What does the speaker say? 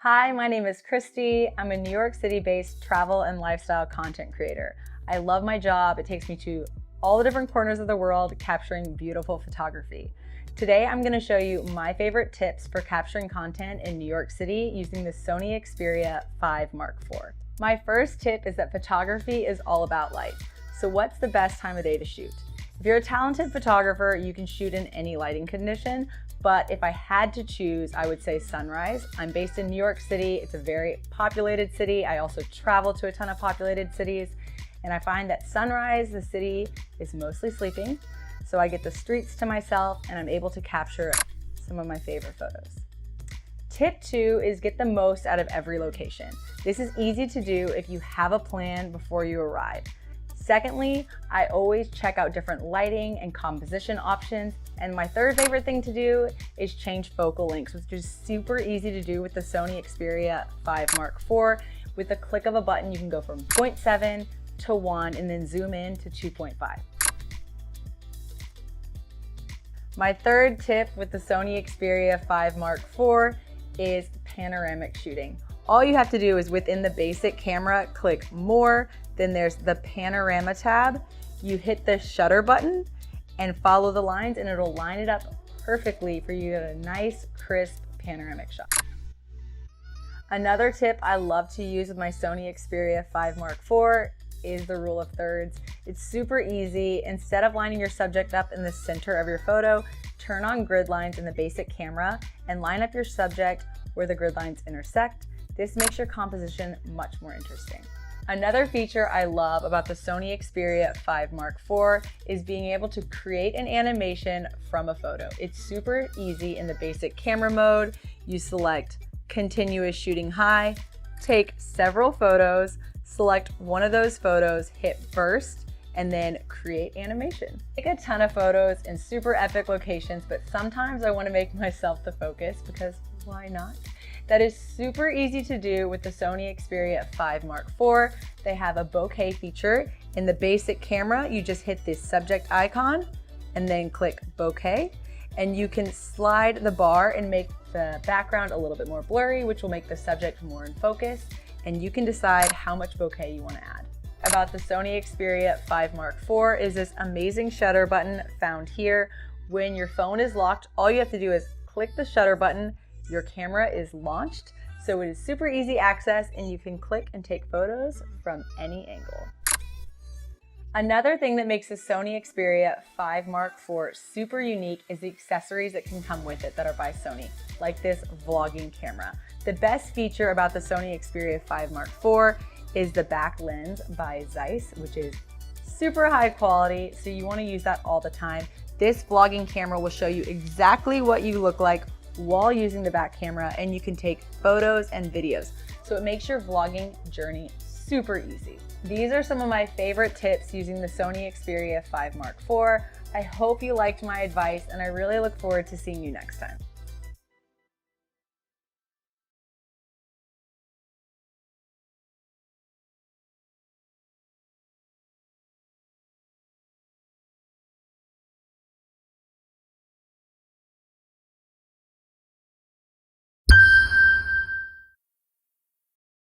Hi, my name is Kristi. I'm a New York City-based travel and lifestyle content creator. I love my job. It takes me to all the different corners of the world capturing beautiful photography. Today, I'm going to show you my favorite tips for capturing content in New York City using the Sony Xperia 5 Mark IV. My first tip is that photography is all about light. So what's the best time of day to shoot? If you're a talented photographer, you can shoot in any lighting condition, but if I had to choose, I would say sunrise. I'm based in New York City. It's a very populated city. I also travel to a ton of populated cities, and I find that sunrise, the city is mostly sleeping, so I get the streets to myself and I'm able to capture some of my favorite photos. Tip 2 is get the most out of every location. This is easy to do if you have a plan before you arrive. Secondly, I always check out different lighting and composition options. And my third favorite thing to do is change focal lengths, which is super easy to do with the Sony Xperia 5 Mark IV. With the click of a button, you can go from 0.7 to 1 and then zoom in to 2.5. My third tip with the Sony Xperia 5 Mark IV is panoramic shooting. All you have to do is within the basic camera, click more, then there's the panorama tab. You hit the shutter button and follow the lines and it'll line it up perfectly for you to get a nice, crisp panoramic shot. Another tip I love to use with my Sony Xperia 5 Mark IV is the rule of thirds. It's super easy. Instead of lining your subject up in the center of your photo, turn on grid lines in the basic camera and line up your subject where the grid lines intersect. This makes your composition much more interesting. Another feature I love about the Sony Xperia 5 Mark IV is being able to create an animation from a photo. It's super easy in the basic camera mode. You select continuous shooting high, take several photos, select one of those photos, hit burst, and then create animation. Take a ton of photos in super epic locations, but sometimes I want to make myself the focus because why not? That is super easy to do with the Sony Xperia 5 Mark IV. They have a bokeh feature. In the basic camera, you just hit this subject icon and then click bokeh. And you can slide the bar and make the background a little bit more blurry, which will make the subject more in focus. And you can decide how much bokeh you want to add. About the Sony Xperia 5 Mark IV is this amazing shutter button found here. When your phone is locked, all you have to do is click the shutter button. Your camera is launched, so it is super easy access and you can click and take photos from any angle. Another thing that makes the Sony Xperia 5 Mark IV super unique is the accessories that can come with it that are by Sony, like this vlogging camera. The best feature about the Sony Xperia 5 Mark IV is the back lens by Zeiss, which is super high quality, so you want to use that all the time. This vlogging camera will show you exactly what you look like while using the back camera, and you can take photos and videos. So it makes your vlogging journey super easy. These are some of my favorite tips using the Sony Xperia 5 Mark IV. I hope you liked my advice and I really look forward to seeing you next time.